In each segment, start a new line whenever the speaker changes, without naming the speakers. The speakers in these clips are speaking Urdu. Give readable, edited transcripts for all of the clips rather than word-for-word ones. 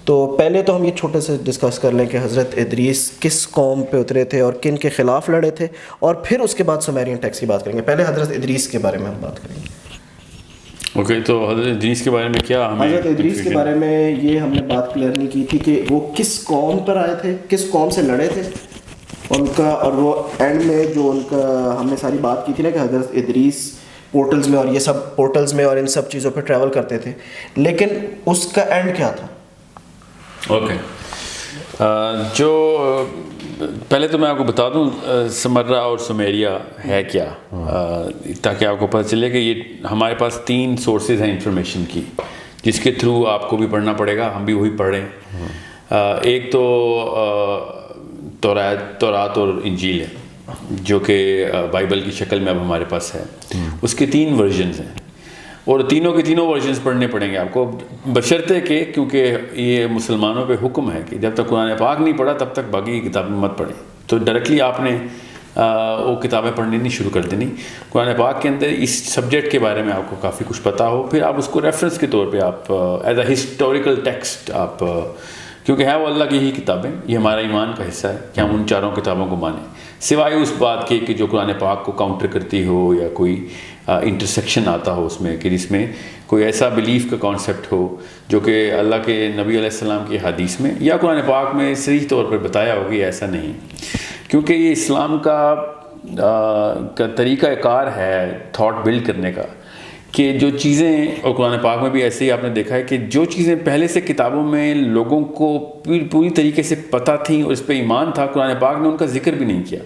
تو پہلے تو ہم یہ چھوٹے سے ڈسکس کر لیں کہ حضرت ادریس کس قوم پہ اترے تھے اور کن کے خلاف لڑے تھے, اور پھر اس کے بعد سومیرین ٹیکسٹ کی بات کریں گے. پہلے حضرت ادریس کے بارے میں ہم بات کریں گے.
اوکے, تو حضرت ادریس کے بارے میں کیا ہمیں,
حضرت ادریس کے بارے میں یہ ہم نے بات کلیئر نہیں کی تھی کہ وہ کس قوم پر آئے تھے, کس قوم سے لڑے تھے ان کا, اور وہ اینڈ میں جو ان کا ہم نے ساری بات کی تھی نا کہ حضرت ادریس پورٹلز میں اور یہ سب پورٹلز میں اور ان سب چیزوں پہ ٹریول کرتے تھے, لیکن اس کا اینڈ کیا تھا.
اوکے, جو پہلے تو میں آپ کو بتا دوں سمرہ اور سمیریا ہے کیا, تاکہ آپ کو پتہ چلے کہ یہ ہمارے پاس 3 سورسز ہیں انفارمیشن کی جس کے تھرو آپ کو بھی پڑھنا پڑے گا, ہم بھی وہی پڑھ رہے ہیں. ایک تو تورات اور انجیل ہے جو کہ بائبل کی شکل میں اب ہمارے پاس ہے. اس کے 3 ورژنز ہیں اور تینوں کے تینوں ورژنز پڑھنے پڑیں گے آپ کو, بشرطے کہ کیونکہ یہ مسلمانوں پہ حکم ہے کہ جب تک قرآن پاک نہیں پڑھا تب تک باقی کی کتابیں مت پڑھیں. تو ڈائریکٹلی آپ نے وہ کتابیں پڑھنی نہیں شروع کر دینی. قرآن پاک کے اندر اس سبجیکٹ کے بارے میں آپ کو کافی کچھ پتہ ہو, پھر آپ اس کو ریفرنس کے طور پہ آپ ایز اے ہسٹوریکل ٹیکسٹ آپ, کیونکہ ہے وہ اللہ کی ہی کتابیں, یہ ہمارا ایمان کا حصہ ہے کہ ہم ان 4 کتابوں کو مانیں, سوائے اس بات کے کہ جو قرآن پاک کو کاؤنٹر کرتی ہو یا کوئی انٹرسیکشن آتا ہو اس میں, کہ جس میں کوئی ایسا بلیف کا کانسیپٹ ہو جو کہ اللہ کے نبی علیہ السلام کی حدیث میں یا قرآن پاک میں صحیح طور پر بتایا ہوگی. ایسا نہیں, کیونکہ یہ اسلام کا طریقہ کار ہے تھاٹ بلڈ کرنے کا, کہ جو چیزیں, اور قرآن پاک میں بھی ایسے ہی آپ نے دیکھا ہے کہ جو چیزیں پہلے سے کتابوں میں لوگوں کو پوری طریقے سے پتہ تھیں اور اس پہ ایمان تھا, قرآن پاک نے ان کا ذکر بھی نہیں کیا,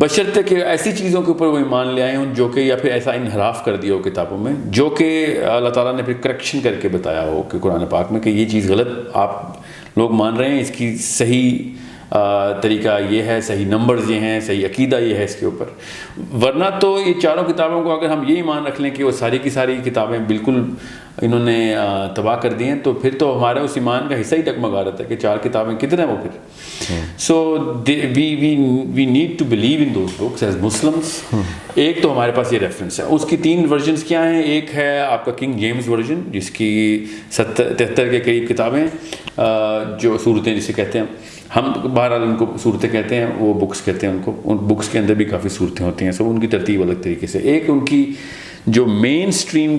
بشرطے کہ ایسی چیزوں کے اوپر وہ ایمان لے آئے ہوں جو کہ یا پھر ایسا انحراف کر دیا ہو کتابوں میں جو کہ اللہ تعالیٰ نے پھر کریکشن کر کے بتایا ہو کہ قرآن پاک میں کہ یہ چیز غلط آپ لوگ مان رہے ہیں, اس کی صحیح طریقہ یہ ہے, صحیح نمبرز یہ ہیں, صحیح عقیدہ یہ ہے اس کے اوپر. ورنہ تو یہ 4 کتابوں کو اگر ہم یہ ایمان رکھ لیں کہ وہ ساری کی ساری کتابیں بالکل انہوں نے تباہ کر دی ہیں, تو پھر تو ہمارا اس ایمان کا حصہ ہی ڈگمگا رہتا ہے کہ 4 کتابیں کدھر ہیں وہ پھر. So we need to believe in those books as Muslims. ایک تو ہمارے پاس یہ ریفرنس ہے, اس کی 3 ورژنس کیا ہیں. ایک ہے آپ کا کنگ جیمز ورژن جس کی 73 کے قریب کتابیں, جو صورتیں جسے کہتے ہیں ہم, بہرحال ان کو صورتیں کہتے ہیں, وہ بکس کہتے ہیں ان کو, ان بکس کے اندر بھی کافی صورتیں ہوتی ہیں, سب ان کی ترتیب الگ طریقے سے. ایک ان کی جو mainstream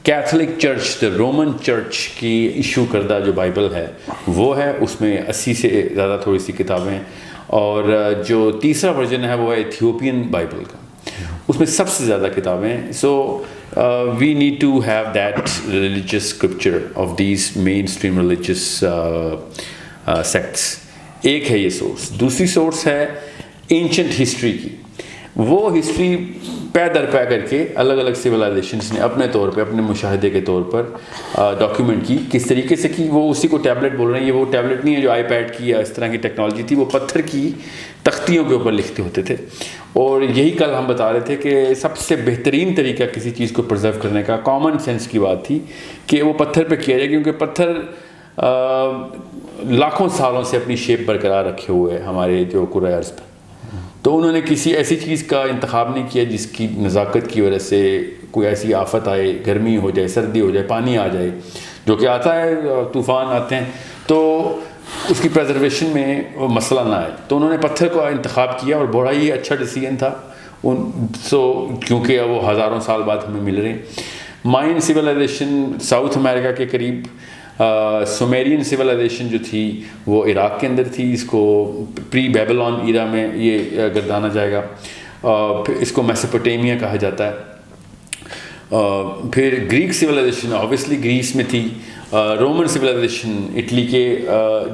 Catholic church, Roman church کی ایشو کردہ جو بائبل ہے وہ ہے, اس میں 80 سے زیادہ تھوڑی سی کتابیں. اور جو تیسرا ورژن ہے وہ ہے ایتھیوپین بائبل کا, اس میں سب سے زیادہ کتابیں ہیں. So we need to have that religious scripture of these mainstream religious sects. ایک ہے یہ سورس. دوسری سورس ہے اینشنٹ ہسٹری کی. وہ ہسٹری پے در پے کر کے الگ الگ سویلائزیشنس نے اپنے طور پہ, اپنے مشاہدے کے طور پر ڈاکیومنٹ کی. کس طریقے سے کی, وہ اسی کو ٹیبلٹ بول رہے ہیں. یہ وہ ٹیبلٹ نہیں ہے جو آئی پیڈ کی یا اس طرح کی ٹیکنالوجی تھی, وہ پتھر کی تختیوں کے اوپر لکھتے ہوتے تھے. اور یہی کل ہم بتا رہے تھے کہ سب سے بہترین طریقہ کسی چیز کو پرزرو کرنے کا کامن سینس کی بات تھی کہ وہ پتھر پہ کیا جائے, کیونکہ پتھر لاکھوں سالوں سے اپنی شیپ برقرار رکھے ہوئے ہمارے جو کرۂ ارض پہ. تو انہوں نے کسی ایسی چیز کا انتخاب نہیں کیا جس کی نزاکت کی وجہ سے کوئی ایسی آفت آئے, گرمی ہو جائے, سردی ہو جائے, پانی آ جائے, جو کہ آتا ہے, طوفان آتے ہیں, تو اس کی پریزرویشن میں وہ مسئلہ نہ آئے. تو انہوں نے پتھر کا انتخاب کیا اور بڑا ہی اچھا ڈیسیجن تھا. کیونکہ وہ ہزاروں سال بعد ہمیں مل رہے ہیں. مائن سویلائزیشن ساؤتھ امریکہ کے قریب, سومیرین سویلائزیشن جو تھی وہ عراق کے اندر تھی, اس کو پری بیبلون ایرا میں یہ گردانا جائے گا. پھر اس کو میسوپوٹیمیا کہا جاتا ہے. پھر گریک سویلائزیشن آبویسلی گریس میں تھی. رومن سویلائزیشن اٹلی کے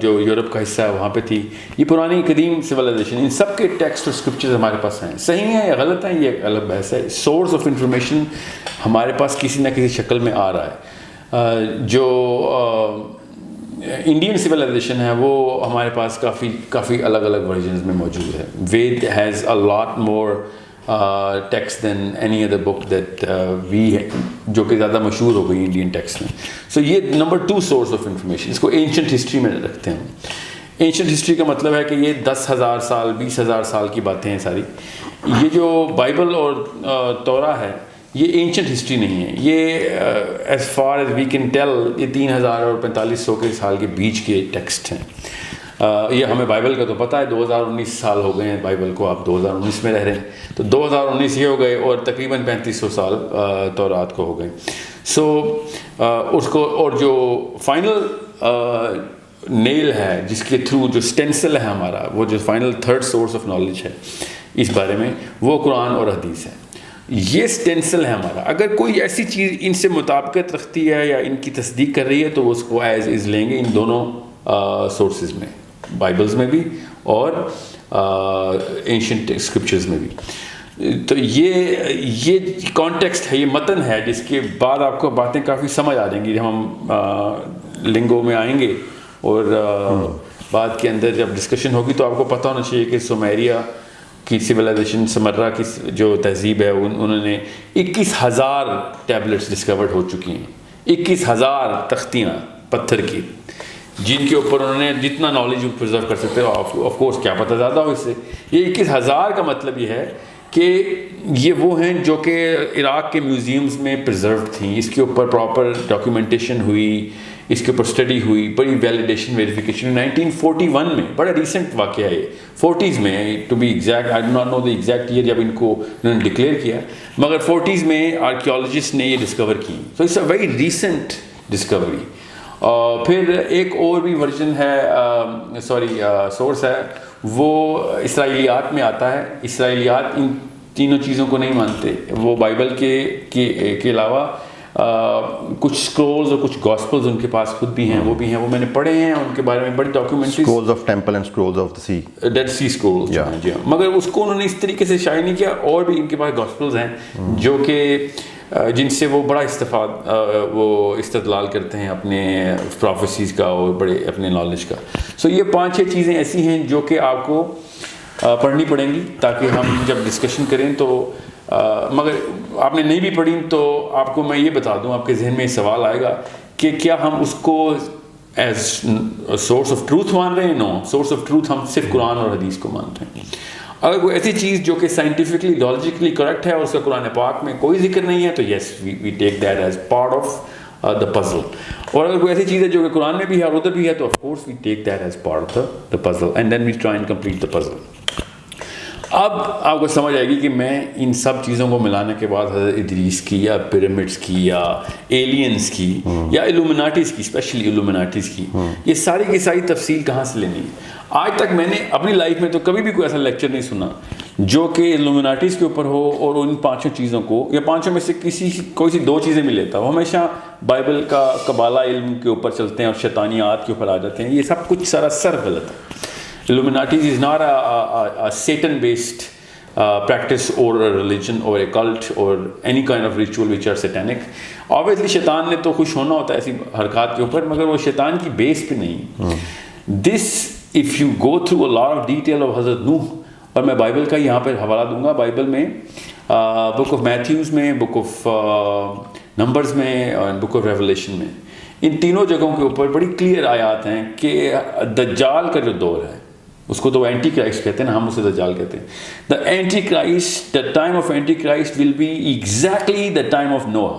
جو یورپ کا حصہ ہے وہاں پہ تھی. یہ پرانی قدیم سویلائزیشن, ان سب کے ٹیکسٹ اور اسکرپچرز ہمارے پاس ہیں. صحیح ہیں یا غلط ہیں یہ ایک الگ بحث ہے. سورس آف انفارمیشن ہمارے پاس کسی نہ کسی شکل میں آ رہا ہے. جو انڈین سویلائزیشن ہے وہ ہمارے پاس کافی الگ الگ ورژنز میں موجود ہے. Veda has a lot more text than any other book that we, جو کہ زیادہ مشہور ہو گئی انڈین ٹیکسٹ میں. سو یہ نمبر 2 سورس آف انفارمیشن. اس کو اینشنٹ ہسٹری میں رکھتے ہیں. اینشنٹ ہسٹری کا مطلب ہے کہ یہ 10,000 سال 20,000 سال کی باتیں ہیں ساری. یہ جو بائبل اور تورا ہے یہ اینشنٹ ہسٹری نہیں ہے، یہ as far as we can tell یہ 3000 اور 4500 کے سال کے بیچ کے ٹیکسٹ ہیں. یہ ہمیں بائبل کا تو پتہ ہے 2019 سال ہو گئے ہیں بائبل کو، آپ 2019 میں رہ رہے ہیں، تو 2019 یہ ہو گئے اور تقریباً 3500 سال تورات کو ہو گئے. سو اس کو اور جو فائنل نیل ہے جس کے تھرو جو اسٹینسل ہے ہمارا، وہ جو final third source of knowledge ہے اس بارے میں، وہ قرآن اور حدیث ہے. یہ اسٹینسل ہے ہمارا. اگر کوئی ایسی چیز ان سے مطابقت رکھتی ہے یا ان کی تصدیق کر رہی ہے تو وہ اس کو ایز از لیں گے ان دونوں سورسز میں، بائبلز میں بھی اور اینشنٹ اسکرپچرز میں بھی. تو یہ کانٹیکسٹ ہے، یہ متن ہے جس کے بعد آپ کو باتیں کافی سمجھ آ جائیں گی جب ہم لنگو میں آئیں گے، اور بات کے اندر جب ڈسکشن ہوگی تو آپ کو پتہ ہونا چاہیے کہ سومیریا کی سویلائزیشن، سمرا کی جو تہذیب ہے، انہوں نے 21,000 ٹیبلٹس ڈسکورڈ ہو چکی ہیں، 21,000 تختیاں پتھر کی، جن کے اوپر انہوں نے جتنا نالج پرزرو کر سکتے ہو. آف کورس کیا پتہ زیادہ ہو اس سے. یہ 21,000 کا مطلب یہ ہے کہ یہ وہ ہیں جو کہ عراق کے میوزیمز میں پرزروڈ تھیں. اس کے اوپر پراپر ڈاکیومنٹیشن ہوئی، اس کے اوپر اسٹڈی ہوئی، بڑی ویلیڈیشن ویریفیکیشن. 1941 میں، بڑا ریسنٹ واقعہ ہے، 40s میں to be exact, I do not know the exact year جب ان کو انہوں نے ڈکلیئر کیا، مگر 40s میں آرکیولوجسٹ نے یہ ڈسکور کی. So it's a very recent discovery. پھر ایک اور بھی ورژن ہے، سورس ہے، وہ اسرائیلیات میں آتا ہے. اسرائیلیات ان تینوں چیزوں کو نہیں مانتے. وہ بائبل کے علاوہ کچھ اسکرولز اور کچھ گاسپلز ان کے پاس خود بھی ہیں، وہ میں نے پڑھے ہیں، ان کے بارے میں بڑی documentaries,
scrolls of temple and scrolls of the sea,
Dead Sea scrolls. جی ہاں، مگر اس کو انہوں نے اس طریقے سے شائع نہیں کیا. اور بھی ان کے پاس گاسپلز ہیں جو کہ جن سے وہ بڑا وہ استدلال کرتے ہیں اپنے پروفیسیز کا اور بڑے اپنے نالج کا. سو یہ 5-6 چیزیں ایسی ہیں جو کہ آپ کو پڑھنی پڑیں گی تاکہ ہم جب ڈسکشن کریں تو، مگر آپ نے نہیں بھی پڑھی تو آپ کو میں یہ بتا دوں، آپ کے ذہن میں یہ سوال آئے گا کہ کیا ہم اس کو ایز سورس آف ٹروتھ مان رہے ہیں؟ نو، سورس آف ٹروتھ ہم صرف قرآن اور حدیث کو مانتے ہیں. اگر کوئی ایسی چیز جو کہ سائنٹیفکلی لاجیکلی کریکٹ ہے اور اس کا قرآن پاک میں کوئی ذکر نہیں ہے تو yes we take that as part of the puzzle. اور اگر کوئی ایسی چیز ہے جو کہ قرآن میں بھی ہے اور ادھر بھی ہے تو of course we take that as part of the puzzle and then we try and complete the puzzle. اب آپ کو سمجھ آئے گی کہ میں ان سب چیزوں کو ملانے کے بعد حضرت ادریس کی یا پیرامڈس کی یا ایلینز کی یا ایلومیناٹیز کی، اسپیشلی ایلومیناٹیز کی، یہ ساری کی ساری تفصیل کہاں سے لینی ہے. آج تک میں نے اپنی لائف میں تو کبھی بھی کوئی ایسا لیکچر نہیں سنا جو کہ ایلومیناٹیز کے اوپر ہو اور ان 5 چیزوں کو یا 5 میں سے کوئی سی 2 چیزیں بھی لیتا. وہ ہمیشہ بائبل کا قبالہ علم کے اوپر چلتے ہیں اور شیطانیات کے اوپر آ جاتے ہیں. یہ سب کچھ سراسر غلط ہے. Illuminatis is not a Satan-based practice or a religion or a cult or any kind of ritual which are satanic. Obviously شیطان نے تو خوش ہونا ہوتا ہے ایسی حرکات کے اوپر، مگر وہ شیطان کی بیس پہ نہیں. This if you go through a lot of detail of حضرت نوح، اور میں بائبل کا یہاں پہ حوالہ دوں گا، بائبل میں بک آف میتھیوز میں، بک آف نمبرز میں اور بک آف ریولیشن میں، ان تینوں جگہوں کے اوپر بڑی کلیئر آیات ہیں کہ دجال کا جو دور ہے اس کو تو اینٹی کرائسٹ کہتے ہیں نا، ہم اسے دجال کہتے ہیں. The antichrist, the time of antichrist will be exactly the time of Noah.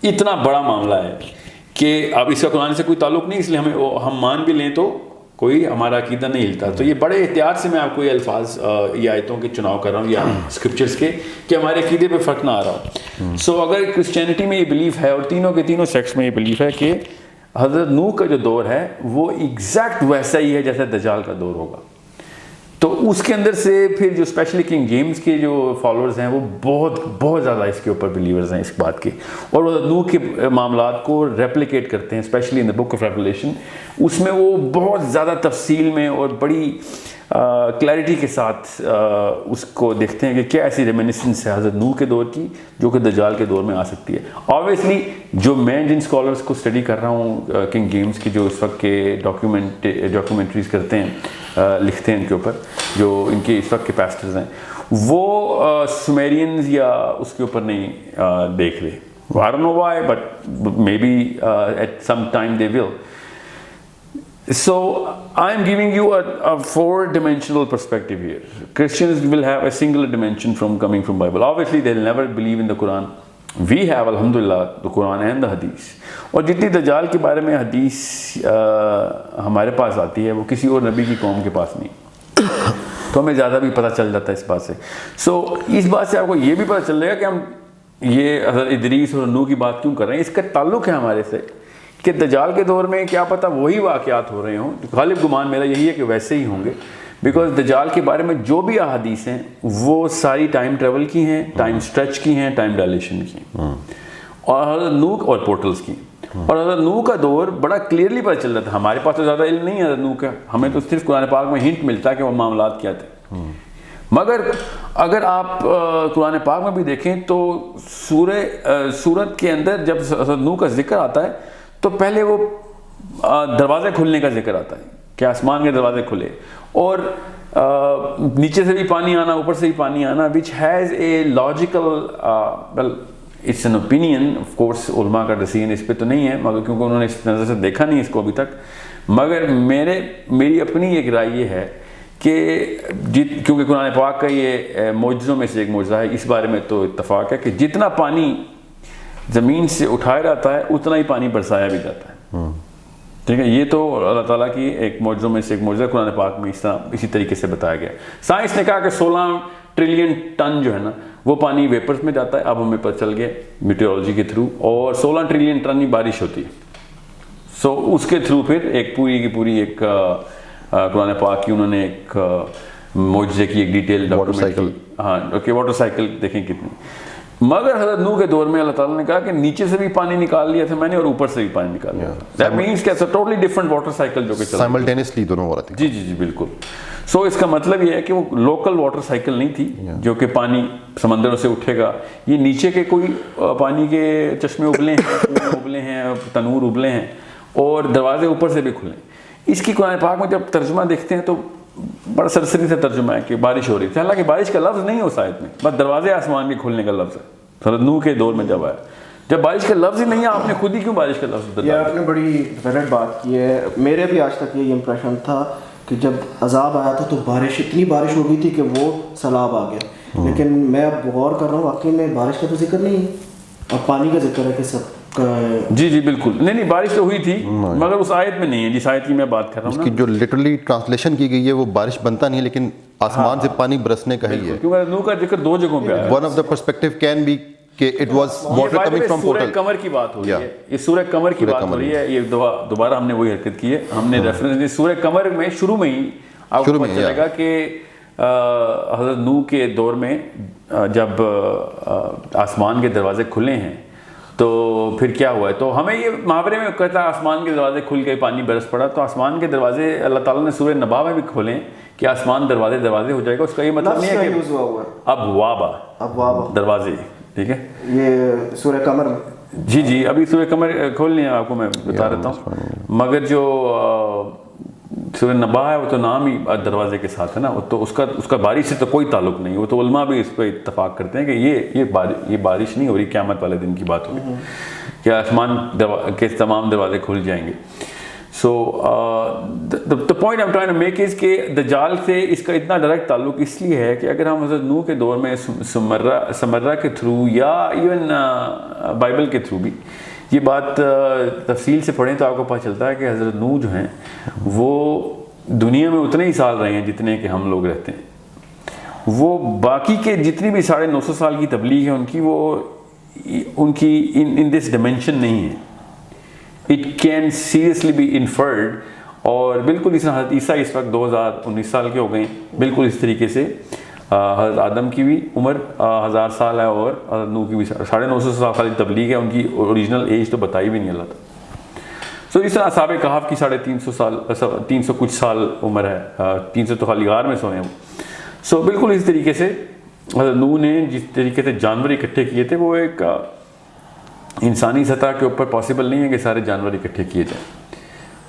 اتنا بڑا معاملہ ہے کہ اب اس کا قرآن سے کوئی تعلق نہیں، اس لیے ہم مان بھی لیں تو کوئی ہمارا عقیدہ نہیں ہلتا. تو یہ بڑے احتیاط سے میں آپ کو یہ الفاظ یہ آیتوں کے چناؤ کر رہا ہوں یا اسکرپچرس کے، کہ ہمارے عقیدے پہ فرق نہ آ رہا ہو. سو اگر کرسچینٹی میں یہ بلیف ہے اور تینوں کے تینوں سیکٹس میں یہ بلیف ہے کہ حضرت نوح کا جو دور ہے وہ ایگزیکٹ ویسا ہی ہے جیسا دجال کا دور ہوگا. تو اس کے اندر سے پھر جو اسپیشلی کنگ جیمز کے جو فالوورز ہیں وہ بہت زیادہ اس کے اوپر بلیورز ہیں اس بات کے، اور وہ نوح کے معاملات کو ریپلیکیٹ کرتے ہیں، especially in the book of Revelation. اس میں وہ بہت زیادہ تفصیل میں اور بڑی کلیئرٹی کے ساتھ اس کو دیکھتے ہیں کہ کیا ایسی ریمینسنس ہے حضرت نوح کے دور کی جو کہ دجال کے دور میں آ سکتی ہے. آبویسلی جو میں جن اسکالرس کو اسٹڈی کر رہا ہوں کنگ جیمز کی، جو اس وقت کے ڈاکیومنٹریز کرتے ہیں، لکھتے ہیں ان کے اوپر، جو ان کے اس وقت کے پیسٹرز ہیں، وہ سومیرینز یا اس کے اوپر نہیں دیکھ رہے. I don't know why, but maybe at some time they will. So I am giving you a four-dimensional perspective here. Christians will have a singular dimension from coming from Bible. Obviously, they'll never believe in the Quran. We have, alhamdulillah, the Quran and the Hadith. اور جتنی دجال کے بارے میں حدیث ہمارے پاس آتی ہے وہ کسی اور نبی کی قوم کے پاس نہیں، تو ہمیں زیادہ بھی پتہ چل جاتا ہے اس بات سے. سو اس بات سے آپ کو یہ بھی پتہ چل جائے گا کہ ہم یہ حضرت ادریس اور نوح کی بات کیوں کر رہے ہیں. اس کا تعلق ہے ہمارے سے کہ دجال کے دور میں کیا پتہ وہی واقعات ہو رہے ہوں. غالب گمان میرا یہی ہے کہ ویسے ہی ہوں گے، بیکاز دجال کے بارے میں جو بھی احادیث ہیں وہ ساری ٹائم ٹریول کی ہیں، ٹائم اسٹریچ کی ہیں، ٹائم ڈائلیشن کی، اور حضرت نوح اور پورٹلز کی. اور حضرت نوح کا دور بڑا کلیئرلی پتہ چل رہا تھا. ہمارے پاس تو زیادہ علم نہیں ہے حضرت نوح کا، ہمیں تو صرف قرآن پاک میں ہنٹ ملتا ہے کہ وہ معاملات کیا تھے. مگر اگر آپ قرآن پاک میں بھی دیکھیں تو سورت کے اندر جب حضرت نوح کا ذکر آتا ہے تو پہلے وہ دروازے کھلنے کا ذکر آتا ہے کہ آسمان کے دروازے کھلے، اور نیچے سے بھی پانی آنا، اوپر سے بھی پانی آنا، which has a logical, well it's an opinion, of course علماء کا ڈیسیژن اس پہ تو نہیں ہے، مگر کیونکہ انہوں نے اس نظر سے دیکھا نہیں اس کو ابھی تک. مگر میری اپنی ایک رائے یہ ہے کہ کیونکہ قرآن پاک کا یہ معجزوں میں سے ایک معجزہ ہے، اس بارے میں تو اتفاق ہے کہ جتنا پانی زمین سے اٹھایا جاتا ہے اتنا ہی پانی برسایا بھی جاتا ہے. ٹھیک ہے، یہ تو اللہ تعالیٰ کی ایک معجزوں میں سے ایک معجزہ قرآن پاک میں اسی طریقے سے بتایا گیا. سائنس نے کہا کہ 16 ٹریلین ٹن جو ہے نا وہ پانی ویپرز میں جاتا ہے. اب ہمیں پتہ چل گیا میٹیورولوجی کے تھرو، اور 16 ٹریلین ٹن ہی بارش ہوتی ہے. سو اس کے تھرو پھر ایک پوری کی پوری ایک قرآن پاک کی انہوں نے ایک معجزے کی ایک ڈیٹیل ڈاکومنٹ کی. ہاں اوکے، واٹر سائیکل دیکھیں کتنی. مگر حضرت نوح کے دور میں اللہ تعالیٰ نے کہا کہ نیچے سے بھی پانی نکال لیا تھا میں نے، اور اوپر سے بھی پانی نکال لیا تھا. دیٹ مینس کہ it's a totally different water cycle جو کہ چل
سائملٹینیسلی دونوں ہو رہا تھا.
جی بالکل. سو اس کا مطلب یہ ہے کہ وہ لوکل واٹر سائیکل نہیں تھی جو کہ پانی سمندروں سے اٹھے گا. یہ نیچے کے کوئی پانی کے چشمے ابلے ہیں، کنویں ابلے ہیں، تنور ابلے ہیں، اور دروازے اوپر سے بھی کھلے. اس کی قرآن پاک میں جب ترجمہ دیکھتے ہیں تو بڑا سرسری سے ترجمہ ہے کہ بارش ہو رہی تھی، حالانکہ بارش کا لفظ نہیں ہے اس آیت میں، بس دروازے آسمان کے کھلنے کا لفظ ہے. حضرت نوح کے دور میں جب آیا، جب بارش کا لفظ ہی نہیں ہے، آپ نے خود ہی کیوں بارش کا لفظ بتایا؟
یہ آپ نے بڑی ویلڈ بات کی ہے. میرے بھی آج تک یہ امپریشن تھا کہ جب عذاب آیا تھا تو اتنی بارش ہو گئی تھی کہ وہ سیلاب آ گیا. لیکن میں اب غور کر رہا ہوں، واقعی میں بارش کا تو ذکر نہیں ہے، اب پانی کا ذکر ہے کہ سب کا.
جی بالکل. نہیں بارش تو ہوئی تھی مگر اس آیت میں نہیں ہے جس آیت کی میں بات کر رہا ہوں.
اس کی جو لٹرلی ٹرانسلیشن کی گئی ہے وہ بارش بنتا نہیں ہے، لیکن آسمان سے پانی برسنے کا ہی ہے.
کیونکہ نوح کا ذکر 2 جگہوں پہ آیا ہے.
One of the perspective can be کہ it was water coming from
سورہ
پورٹل.
قمر کی بات ہو رہی ہے، یہ سورہ قمر کی بات ہو رہی ہے. یہ دوبارہ ہم نے وہی حرکت کی ہے، ہم نے ریفرنس دی سورہ قمر میں. شروع میں ہی آپ کو پتہ چلے گا کہ حضرت نوح کے دور میں جب آسمان کے دروازے کھلے ہیں تو پھر کیا ہوا ہے. تو ہمیں یہ محاورے میں کہتا ہے آسمان کے دروازے کھل گئے، پانی برس پڑا. تو آسمان کے دروازے اللہ تعالیٰ نے سورہ نبا میں بھی کھولے کہ آسمان دروازے ہو جائے گا. اس کا یہ مطلب نہیں ہے کہ ابواب دروازے. ٹھیک ہے،
یہ سورہ قمر میں.
جی ابھی سورہ قمر کھول لیں، آپ کو میں بتا دیتا ہوں. مگر جو سورہ نبا ہے وہ تو نام ہی دروازے کے ساتھ ہے نا، تو اس کا بارش سے تو کوئی تعلق نہیں. وہ تو علماء بھی اس پہ اتفاق کرتے ہیں کہ یہ بارش نہیں ہو رہی، قیامت والے دن کی بات ہوگی کہ آسمان کے تمام دروازے کھل جائیں گے. سو the point I'm trying to make is کہ دجال سے اس کا اتنا ڈائریکٹ تعلق اس لیے ہے کہ اگر ہم حضرت نوح کے دور میں سمرہ کے تھرو یا ایون بائبل کے تھرو بھی یہ بات تفصیل سے پڑھیں تو آپ کو پتہ چلتا ہے کہ حضرت نوح جو ہیں وہ دنیا میں اتنے ہی سال رہے ہیں جتنے کہ ہم لوگ رہتے ہیں. وہ باقی کے جتنی بھی 950 سال کی تبلیغ ہے ان کی ان دس ڈائمینشن نہیں ہے. It can seriously be inferred. اور بالکل اس طرح حضرت عیسیٰ اس وقت 2019 سال کے ہو گئے ہیں، بالکل اس طریقے سے حضرت آدم کی بھی عمر 1000 سال ہے، اور حضرت نوح کی بھی 950 سال خالی تبلیغ ہے. ان کی اوریجنل ایج تو بتائی بھی نہیں اللہ تعالیٰ. سو اس طرح اصحاب کہف کی 350 سال 300 کچھ سال عمر ہے، 300 تو خالی غار میں سوئے ہیں. سو بالکل اس طریقے سے حضرت نوح نے جس طریقے سے جانور اکٹھے کیے تھے وہ ایک انسانی سطح کے اوپر پاسبل نہیں ہے کہ سارے جانور اکٹھے کیے جائیں.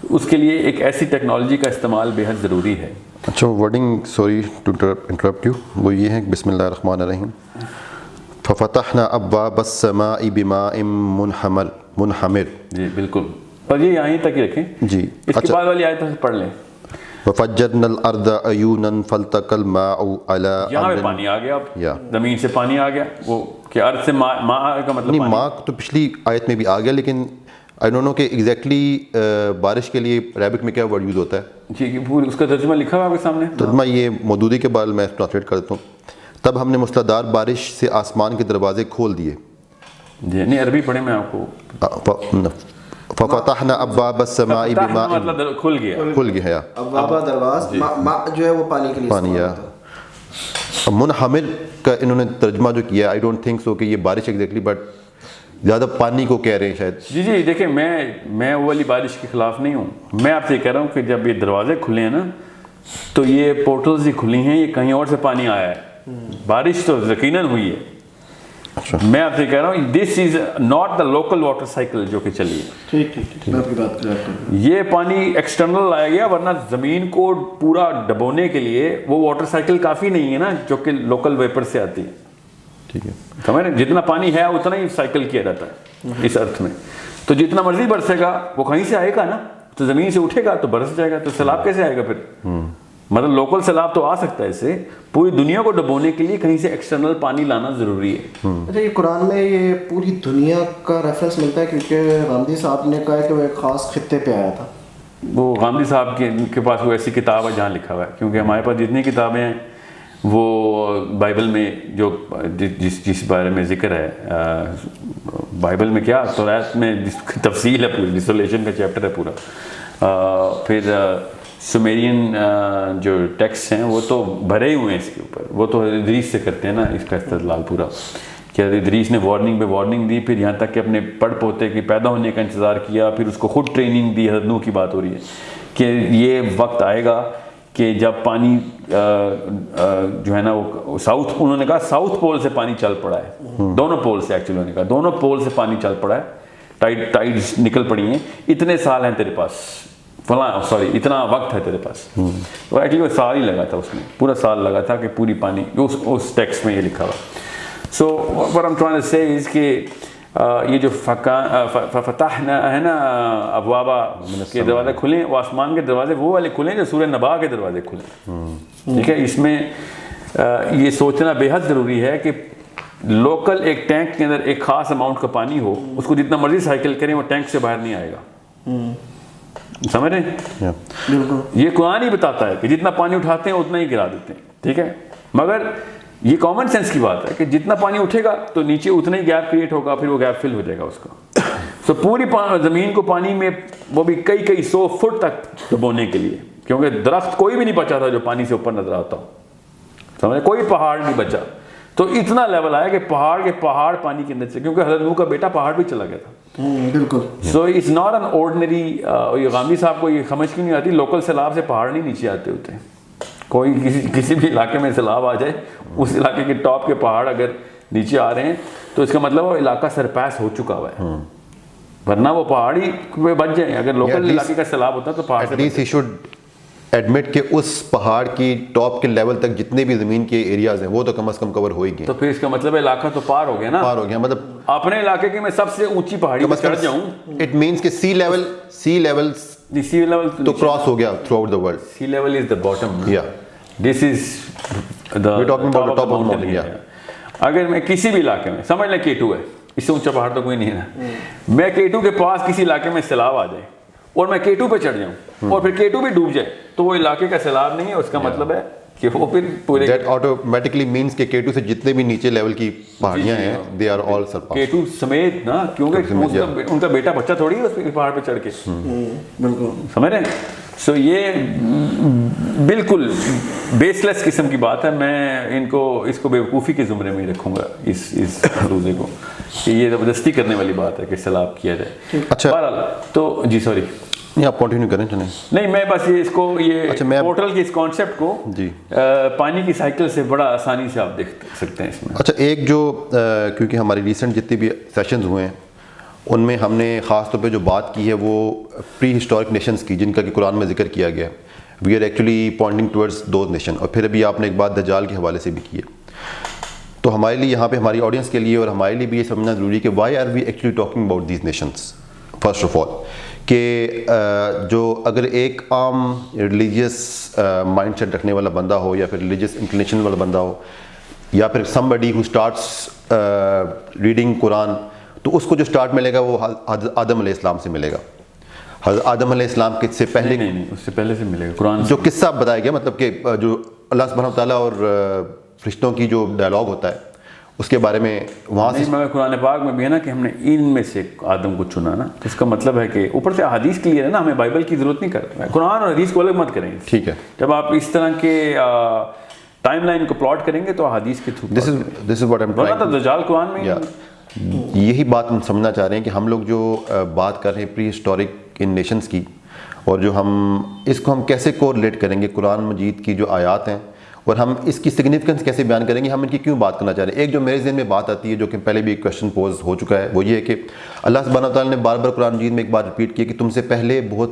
اس کے لیے ایک ایسی ٹیکنالوجی کا استعمال بے حد ضروری ہے.
اچھا wording sorry to interrupt you, وہ یہ ہے بسم اللہ الرحمن الرحیم. ففتحنا ابواب السماء بماء منہمر.
جی بالکل. اور یہ یہیں تک ہی رکھیں
جی
اس کے بعد والی آیت پڑھ لیں.
وَفَجَّرْنَا الْأَرْضَ عُيُونًا فَالْتَقَى الْمَاءُ عَلَىٰ
یہاں پہ
أَمْرٍ.
پانی آ گیا,
یا
اب زمین سے پانی آ گیا, وہ کہ ارض سے ماء کا مطلب
نہیں, ماں تو پچھلی آیت میں بھی آ گیا, لیکن آئی ڈونٹ نو کہ ایگزیکٹلی بارش کے لیے عربک میں کیا ورڈ یوز ہوتا ہے.
جی پوری اس کا ترجمہ لکھا ہوا آپ کے سامنے.
ترجمہ یہ مودودی کے بعد میں ٹرانسلیٹ کرتا ہوں. تب ہم نے موسلادھار بارش سے آسمان کے دروازے کھول دیے.
جی نہیں عربی پڑھیں میں آپ کو.
فَفَتَحْنَا أَبْوَابَ السَّمَاءِ بِمَاءٍ,
مطلب کھل گیا,
کھل گیا.
ابواب دروازے ماء جو ہے وہ پانی کے لیے
پانی. یا منحمل کا انہوں نے ترجمہ جو کیا, آئی ڈونٹ تھنک سو کہ یہ بارش ایگزیکٹلی, بٹ زیادہ پانی کو کہہ رہے ہیں شاید.
جی جی دیکھیں میں وہ والی بارش کے خلاف نہیں ہوں. میں آپ سے یہ کہہ رہا ہوں کہ جب یہ دروازے کھلے ہیں نا تو یہ پورٹلز ہی کھلی ہیں, یہ کہیں اور سے پانی آیا ہے. بارش تو یقیناً ہوئی ہے. میں آپ سے کہہ رہا ہوں this is not the local water cycle جو کہ چلی ہے.
ٹھیک ٹھیک میں آپ کی بات کر رہا ہوں.
یہ پانی ایکسٹرنل لایا گیا, ورنہ زمین کو پورا ڈبونے کے لیے وہ واٹر سائیکل کافی نہیں ہے نا جو کہ لوکل ویپر سے آتی ہے.
ٹھیک ہے,
سمجھ رہے, جتنا پانی ہے اتنا ہی سائیکل کیا جاتا ہے اس ارتھ میں. تو جتنا مرضی برسے گا وہ کہیں سے آئے گا نا, تو زمین سے اٹھے گا تو برس جائے گا. تو سیلاب کیسے آئے گا پھر؟ مطلب لوکل سیلاب تو آ سکتا ہے, اس سے پوری دنیا کو ڈبونے کے لیے کہیں سے ایکسٹرنل پانی لانا ضروری ہے.
اچھا یہ قرآن میں یہ پوری دنیا کا ریفرنس ملتا ہے, کیونکہ غامدی صاحب نے کہا ہے کہ وہ ایک خاص خطے پہ آیا تھا.
وہ غامدی صاحب کے پاس وہ ایسی کتاب ہے جہاں لکھا ہوا ہے, کیونکہ ہمارے پاس جتنی کتابیں ہیں وہ بائبل میں جو جس بارے میں ذکر ہے, بائبل میں کیا توریت میں جس کی تفصیل ہے پوری, ڈسولیشن کا چیپٹر ہے پورا. پھر سومیرین جو ٹیکسٹ ہیں وہ تو بھرے ہی ہوئے ہیں اس کے اوپر. وہ تو ادریس سے کرتے ہیں نا اس کا استدلال پورا, کہ ادریس نے وارننگ پہ وارننگ دی, پھر یہاں تک کہ اپنے پڑ پوتے کے پیدا ہونے کا انتظار کیا, پھر اس کو خود ٹریننگ دی. حضرت نوح کی بات ہو رہی ہے کہ یہ وقت آئے گا کہ جب پانی جو ہے نا وہ ساؤتھ, انہوں نے کہا ساؤتھ پول سے پانی چل پڑا ہے, دونوں پول سے, ایکچولی انہوں نے کہا دونوں پول سے پانی چل پڑا ہے, ٹائڈز نکل پڑی ہیں, اتنے سال ہیں تیرے پاس, فلاں سوری اتنا وقت ہے تیرے پاس. تو ایکچولی وہ سال ہی لگا تھا, اس میں پورا سال لگا تھا کہ پوری پانی اس ٹیکسٹ میں یہ لکھا ہوا. سو what I'm trying to say is کہ یہ جو فتحنا ہے نا ابوابا کے دروازے کھلیں, وہ آسمان کے دروازے وہ والے کھلیں جو سورہ نبا کے دروازے کھلیں. ٹھیک ہے, اس میں یہ سوچنا بے حد ضروری ہے کہ لوکل ایک ٹینک کے اندر ایک خاص اماؤنٹ کا پانی ہو, اس کو جتنا مرضی سائیکل کریں وہ ٹینک سے باہر نہیں آئے گا. سمجھ رہے ہیں؟ یہ قرآن ہی بتاتا ہے کہ جتنا پانی اٹھاتے ہیں اتنا ہی گرا دیتے ہیں. ٹھیک ہے, مگر یہ کامن سینس کی بات ہے کہ جتنا پانی اٹھے گا تو نیچے اتنا ہی گیپ کریٹ ہوگا, پھر وہ گیپ فل ہو جائے گا اس کا. سو پوری زمین کو پانی میں وہ بھی کئی 100 فٹ تک ڈبونے کے لیے, کیونکہ درخت کوئی بھی نہیں بچا تھا جو پانی سے اوپر نظر آتا ہو. سمجھے, کوئی پہاڑ نہیں بچا. تو اتنا لیول آیا کہ پہاڑ کے پہاڑ پانی کے اندر سے, کیونکہ حضرت نوح کا بیٹا پہاڑ بھی چلا گیا تھا.
بالکل.
So it's not an ordinary. یہ غامدی صاحب کو یہ سمجھ کیوں نہیں آتی, لوکل سیلاب سے پہاڑ نہیں نیچے آتے ہوتے. کوئی کسی بھی علاقے میں سیلاب آ جائے, اس علاقے کے ٹاپ کے پہاڑ اگر نیچے آ رہے ہیں تو اس کا مطلب وہ علاقہ سرپاس ہو چکا ہوا ہے, ورنہ وہ پہاڑی پہ بچ جائیں. اگر لوکل علاقے کا سیلاب ہوتا تو پہاڑ سے
ایڈمٹ کہ اس پہاڑ کی ٹاپ کے لیول تک جتنے بھی زمین کے ایریاز ہیں وہ تو کم از کم کور ہو ہی گئے.
تو پھر اس کا مطلب علاقہ تو پار ہو گیا نا,
پار ہو گیا. مطلب
اپنے علاقے کی میں سب سے اونچی پہاڑی پر چڑھ جاؤں,
اٹ مینس کہ سی لیول تو کراس ہو گیا throughout the world.
Sea level is the bottom.
یا
this is the top of the mountain. اگر میں کسی بھی علاقے میں, سمجھ لیں K2 ہے, اس سے اونچا پہاڑ تو کوئی نہیں ہے نا, میں K2 کے پاس کسی علاقے میں سیلاب آ جائے اور میں K2 پہ چڑھ جاؤں اور پھر K2 بھی ڈوب جائے تو وہ علاقے کا سیلاب نہیں ہے. اس کا مطلب ہے کہ وہ پھر پورے
دیٹ آٹومیٹکلی مینس کہ K2 سے جتنے بھی نیچے لیول کی پہاڑیاں ہیں they are all surpass.
K2 سمیت نا, کیونکہ ان کا بیٹا بچہ تھوڑی ہے اس پہاڑ پہ چڑھ کے. بالکل سمجھ رہے ہیں. سو یہ بالکل بیس لیس قسم کی بات ہے. میں اس کو بیوقوفی کے زمرے میں ہی رکھوں گا اس روزے کو, کہ یہ زبردستی کرنے والی بات ہے کہ سیلاب کیا جائے.
اچھا
بہرحال تو جی سوری
نہیں آپ کنٹینیو کریں. چلیں
نہیں, میں بس اس کو یہ پورٹل کے اس کانسیپٹ کو
جی
پانی کی سائیکل سے بڑا آسانی سے آپ دیکھ سکتے ہیں اس میں.
اچھا ایک جو کیونکہ ہماری ریسنٹ جتنے بھی سیشنز ہوئے ہیں ان میں ہم نے خاص طور پہ جو بات کی ہے وہ پری ہسٹورک نیشنز کی, جن کا کہ قرآن میں ذکر کیا گیا ہے. We are actually pointing towards those nation. اور پھر ابھی آپ نے ایک بات دجال کے حوالے سے بھی کی ہے. تو ہمارے لیے یہاں پہ ہماری آڈینس کے لیے اور ہمارے لیے بھی یہ سمجھنا ضروری ہے کہ why are we actually talking about these nations. First of all کہ جو اگر ایک عام ریلیجیس مائنڈ سیٹ رکھنے والا بندہ ہو یا پھر ریلیجیس انکلینیشن والا بندہ ہو یا پھر somebody who starts ریڈنگ قرآن, تو اس کو جو سٹارٹ ملے گا وہ حضرت آدم علیہ السلام سے ملے گا. حضرت آدم علیہ السلام کے سے پہلے
نہیں اس سے پہلے سے ملے گا قرآن
جو قصہ بتایا گیا, مطلب کہ جو اللہ سبحانہ وتعالیٰ اور فرشتوں کی جو ڈائلاگ ہوتا ہے اس کے بارے میں وہاں سے
مگر قرآن پاک میں بھی ہے نا کہ ہم نے ان میں سے آدم کو چنا نا, تو اس کا مطلب ہے کہ اوپر سے حدیث کلیئر ہے نا, ہمیں بائبل کی ضرورت نہیں کرتا, قرآن اور حدیث کو الگ مت کریں.
ٹھیک ہے,
جب آپ اس طرح کے ٹائم لائن کو پلاٹ کریں گے تو حدیث کے through
this is what I'm trying to
دجال قرآن میں
یہی بات ہم سمجھنا چاہ رہے ہیں کہ ہم لوگ جو بات کر رہے ہیں پری ہسٹورک ان نیشنز کی, اور جو ہم اس کو ہم کیسے کوریلیٹ کریں گے قرآن مجید کی جو آیات ہیں, اور ہم اس کی سگنیفیکنس کیسے بیان کریں گے, ہم ان کی کیوں بات کرنا چاہ رہے ہیں. ایک جو میرے ذہن میں بات آتی ہے جو کہ پہلے بھی ایک کویشچن پوز ہو چکا ہے, وہ یہ ہے کہ اللہ سبحانہ وتعالیٰ نے بار بار قرآن مجید میں ایک بات ریپیٹ کی کہ تم سے پہلے بہت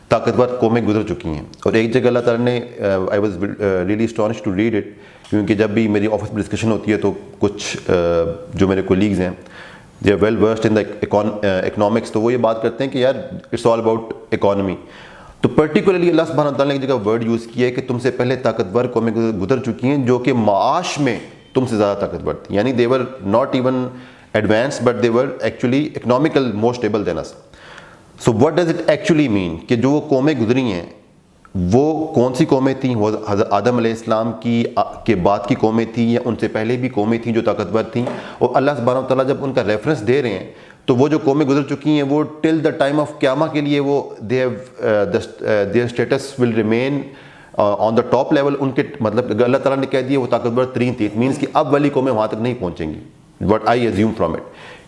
طاقتور قومیں گزر چکی ہیں. اور ایک جگہ اللہ تعالیٰ نے I was really astonish to read it, کیونکہ جب بھی میری آفس میں ڈسکشن ہوتی ہے تو کچھ جو میرے کولیگز ہیں they are well versed in the economics, تو وہ یہ بات کرتے ہیں کہ یار اٹس آل اباؤٹ اکانومی. تو پرٹیکولرلی اللہ سبحانہ وتعالیٰ نے ایک جگہ ورڈ یوز کیا ہے کہ تم سے پہلے طاقتور قومیں گزر چکی ہیں جو کہ معاش میں تم سے زیادہ طاقتور تھیں, یعنی they were not even advanced but they were actually economical more stable than us. So what does it actually mean کہ جو وہ قومیں گزری ہیں وہ کون سی قومیں تھیں؟ وہ حضرت آدم علیہ السلام کے بعد کی قومیں تھیں یا ان سے پہلے بھی قومیں تھیں جو طاقتور تھیں؟ اور اللہ سبحانہ وتعالیٰ جب ان کا ریفرنس دے رہے ہیں تو وہ جو قومیں گزر چکی ہیں وہ ٹل دا ٹائم آف قیامہ کے لیے وہ their status will remain on the top level. ان کے مطلب اللہ تعالیٰ نے کہہ دیا وہ طاقتور ترین تھی, اٹ مینس کہ اب والی قومیں وہاں تک نہیں پہنچیں گی. What I assume from it,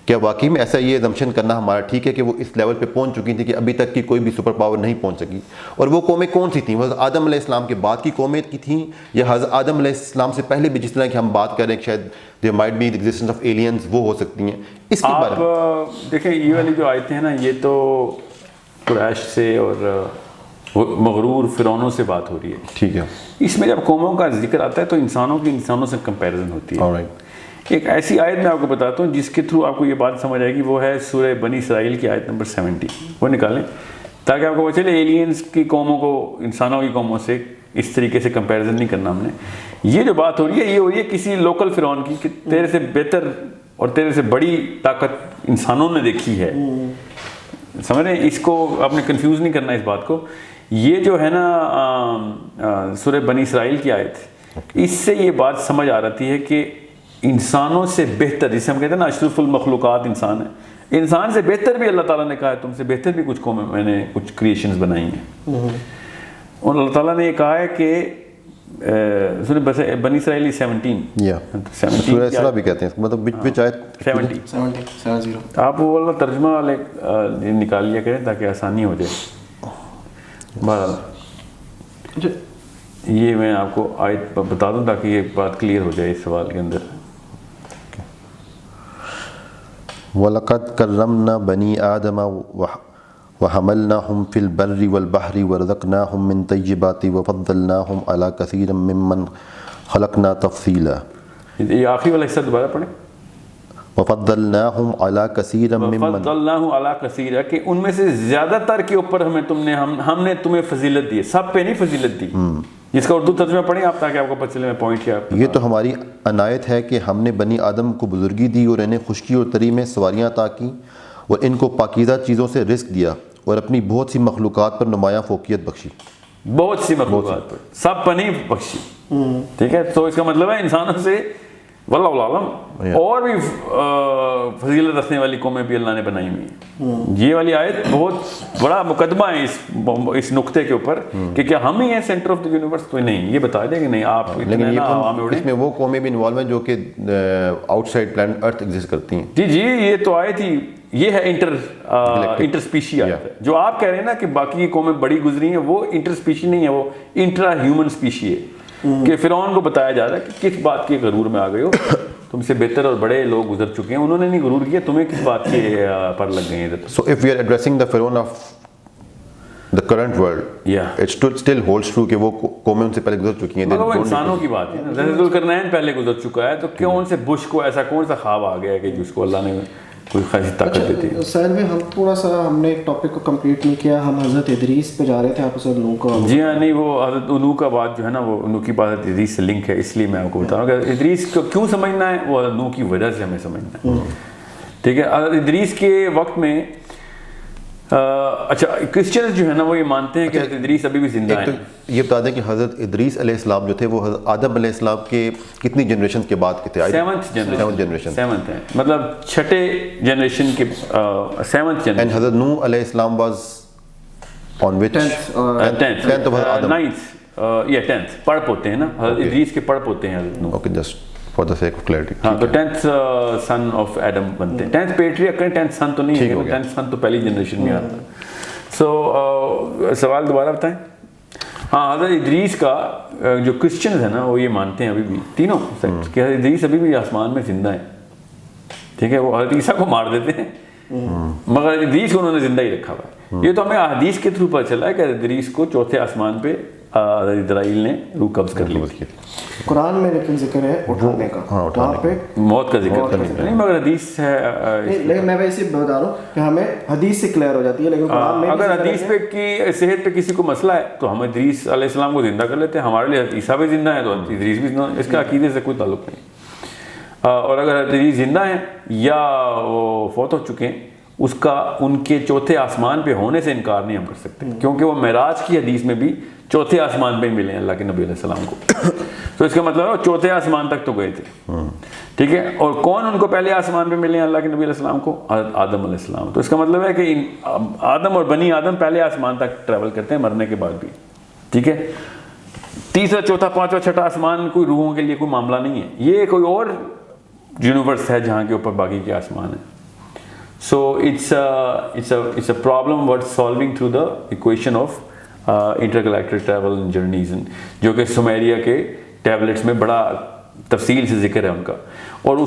کیا واقعی میں ایسا یہ ایزمپشن کرنا ہمارا ٹھیک ہے کہ وہ اس لیول پہ پہنچ چکی تھیں کہ ابھی تک کی کوئی بھی سپر پاور نہیں پہنچ سکی؟ اور وہ قومیں کون سی تھیں؟ وہ حضرت آدم علیہ السلام کے بعد کی قومیں کی تھیں یا حضرت آدم علیہ السلام سے پہلے بھی جس طرح کہ ہم بات کر رہے ہیں کہ شاید there might be the existence of aliens, وہ ہو سکتی ہیں؟ اس کے بارے میں
آپ دیکھیں یہ والی جو آیتیں ہیں نا, یہ تو قریش سے اور مغرور فرعونوں سے بات ہو رہی ہے.
ٹھیک ہے,
اس میں جب قوموں کا ذکر آتا ہے تو انسانوں کی انسانوں سے کمپیریزن ہوتی ہے. ایک ایسی آیت میں آپ کو بتاتا ہوں جس کے تھرو آپ کو یہ بات سمجھ آئے گی, وہ ہے سورہ بنی اسرائیل کی آیت نمبر 70. وہ نکالیں تاکہ آپ کو پتہ چلے ایلینز کی قوموں کو انسانوں کی قوموں سے اس طریقے سے کمپیریزن نہیں کرنا ہم نے. یہ جو بات ہو رہی ہے یہ ہو رہی ہے کسی لوکل فرعون کی کہ تیرے سے بہتر اور تیرے سے بڑی طاقت انسانوں نے دیکھی ہے. سمجھ رہے ہیں, اس کو آپ نے کنفیوز نہیں کرنا اس بات کو. یہ جو ہے نا سورہ بنی اسرائیل کی آیت, اس سے یہ بات سمجھ آ رہی ہے کہ انسانوں سے بہتر, جسے ہم کہتے ہیں نا اشرف المخلوقات انسان ہے, انسان سے بہتر بھی اللہ تعالیٰ نے کہا ہے تم سے بہتر بھی کچھ قومیں میں نے کچھ کریشنز بنائی ہیں. اور اللہ تعالیٰ نے یہ کہا ہے کہ بنی اسرائیل 17
سورہ اسراء بھی کہتے ہیں, مطلب وچ آیت
70. آپ وہ والا ترجمہ والے نکال لیا کریں تاکہ آسانی ہو جائے. بہرحال یہ میں آپ کو آیت بتا دوں تاکہ یہ بات کلیئر ہو جائے اس سوال کے اندر.
وَلَقَدْ كَرَّمْنَا بَنِي آدَمَ وَحَمَلْنَاهُمْ فِي الْبَرِّ وَالْبَحْرِ وَرَزَقْنَاهُمْ مِنْ طَيِّبَاتِ وَفَضَّلْنَاهُمْ عَلَى كَثِيرٍ مِّمَّنْ خَلَقْنَا تَفْضِيلًا.
یہ آخری والا حصہ دوبارہ پڑھیں.
وَفَضَّلْنَاهُمْ عَلَى كَثِيرٍ مِّمَّنْ
فَضَّلْنَاهُ عَلَى كَثِيرٍ, کہ ان میں سے زیادہ تر کے اوپر ہم نے تمہیں فضیلت دی, سب پہ نہیں فضیلت دی. جس کا اردو ترجمہ پڑھیں آپ تاکہ آپ کو پتہ چلے میں پوائنٹ کیا.
یہ تو ہماری عنایت ہے کہ ہم نے بنی آدم کو بزرگی دی اور انہیں خشکی اور تری میں سواریاں عطا کیں اور ان کو پاکیزہ چیزوں سے رزق دیا اور اپنی بہت سی مخلوقات پر نمایاں فوقیت بخشی.
بہت سی مخلوقات پر, سب پر نہیں بخشی. ٹھیک ہے, تو اس کا مطلب ہے انسانوں سے واللہ عالم اور بھی فضیلت رکھنے والی قومیں بھی اللہ نے بنائی ہوئی ہیں. یہ والی آیت بہت بڑا مقدمہ ہے اس نقطے کے اوپر کہ کیا ہم ہی ہیں سینٹر آف دی یونیورس. تو نہیں, یہ بتا دیں کہ نہیں آپ,
لیکن اس میں وہ قومیں بھی انوالو ہیں جو کہ آؤٹ سائڈ پلانٹ ارتھ ایگزسٹ کرتی ہیں.
جی یہ تو آیت ہی, یہ ہے انٹر اسپیشی آیت ہے. جو آپ کہہ رہے ہیں نا کہ باقی کی قومیں بڑی گزری ہیں, وہ انٹر اسپیشی نہیں ہے, وہ انٹرا ہیومن اسپیشی ہے. کہ فرعون کو بتایا جا رہا ہے کہ کس بات کے غرور میں آ گئے ہو, تم سے بہتر اور بڑے لوگ گزر چکے ہیں, انہوں نے نہیں غرور کیا, تمہیں کس بات کے پر لگ گئے ہیں.
So if we are addressing the Pharaoh of the current world, it still holds true کہ وہ قومیں ان سے پہلے گزر چکی ہیں.
مگر وہ انسانوں کی بات ہے نا, ذوالقرنین پہلے گزر چکا ہے, تو کیوں ان سے بش کو ایسا کون سا خواب آ گیا ہے کہ جس کو اللہ نے کوئی خاصی طاقت دیتی ہے.
سہیل بھائی ہم تھوڑا سا ہم نے ایک ٹاپک کو کمپلیٹ نہیں کیا, ہم حضرت ادریس پہ جا رہے تھے, آپ اسے نوح کا.
جی ہاں, نہیں وہ حضرت نوح کا بات جو ہے نا وہ نوح کی بات حضرت ادریس سے لنک ہے, اس لیے میں آپ کو بتا رہا ہوں کہ ادریس کو کیوں سمجھنا ہے, وہ نوح کی وجہ سے ہمیں سمجھنا ہے. ٹھیک ہے, حضرت ادریس کے وقت میں اچھا کرسچنز جو ہے نا وہ یہ مانتے ہیں کہ حضرت ادریس ابھی بھی زندہ ہیں.
یہ بتا دیں کہ حضرت ادریس علیہ السلام جو تھے وہ حضرت آدم علیہ السلام کے کتنی جنریشن کے بعد کے تھے؟
7th
generation.
7th ہے, مطلب 6 جنریشن کے 7th جنریشن.
اینڈ حضرت نوح علیہ السلام was on which 10th of Adam.
10th پڑپ ہوتے ہیں نا, حضرت ادریس کے پڑپ ہوتے ہیں حضرت نوح.
Okay, just for the sake of clarity.
ہاں, تو 10th سن آف ایڈم بنتے ہیں. 10th پیٹریارک ہے, 10th سن تو نہیں ہے, 10th سن تو پہلی جنریشن میں آتا ہے. سو سوال دوبارہ بتائیں. ہاں, حضرت ادریس کا جو کرسچنز ہیں نا وہ یہ مانتے ہیں ابھی بھی تینوں کہ حضرت ادریس ابھی بھی آسمان میں زندہ ہیں. ٹھیک ہے, وہ حضرت عیسیٰ کو مار دیتے ہیں مگر ادریس کو انہوں نے زندہ ہی رکھا ہوا ہے. یہ تو ہمیں احادیث کے تھرو پتہ چلا ہے کہ حضرت ادریس کو چوتھے آسمان پہ حضرت اسرائیل نے روح قبض کر لی.
قرآن میں لیکن ذکر ہے اٹھانے کا, وہاں پہ
موت کا ذکر نہیں, مگر حدیث ہے.
لیکن میں ویسے بتا رہا ہوں کہ ہمیں حدیث سے کلیئر ہو جاتی ہے, لیکن قرآن میں
اگر حدیث پہ کی صحت پہ کسی کو مسئلہ ہے تو ہم ادریس علیہ السلام کو زندہ کر لیتے ہیں. ہمارے لیے عیسیٰ بھی زندہ ہے تو ادریس بھی زندہ, اس کا عقیدے سے کوئی تعلق نہیں. اور اگر ادریس زندہ ہیں یا وہ فوت ہو چکے ہیں, اس کا ان کے چوتھے آسمان پہ ہونے سے انکار نہیں ہم کر سکتے, کیونکہ وہ معراج کی حدیث میں بھی چوتھے آسمان پہ ملے ہیں اللہ کے نبی علیہ السلام کو. تو اس کا مطلب ہے چوتھے آسمان تک تو گئے تھے. ٹھیک ہے, اور کون ان کو پہلے آسمان پہ ملے ہیں اللہ کے نبی علیہ السلام کو؟ آدم علیہ السلام. تو اس کا مطلب ہے کہ آدم اور بنی آدم پہلے آسمان تک ٹریول کرتے ہیں مرنے کے بعد بھی. ٹھیک ہے, تیسرا چوتھا پانچواں چھٹا آسمان کوئی روحوں کے لیے کوئی معاملہ نہیں ہے, یہ کوئی اور یونیورس ہے جہاں کے اوپر باقی کے آسمان ہیں. So it's a problem worth solving through the equation of intergalactic travel and journeys, جو کہ سمیریا کے ٹیبلٹس میں بڑا تفصیل سے ذکر ہے ان کا. اور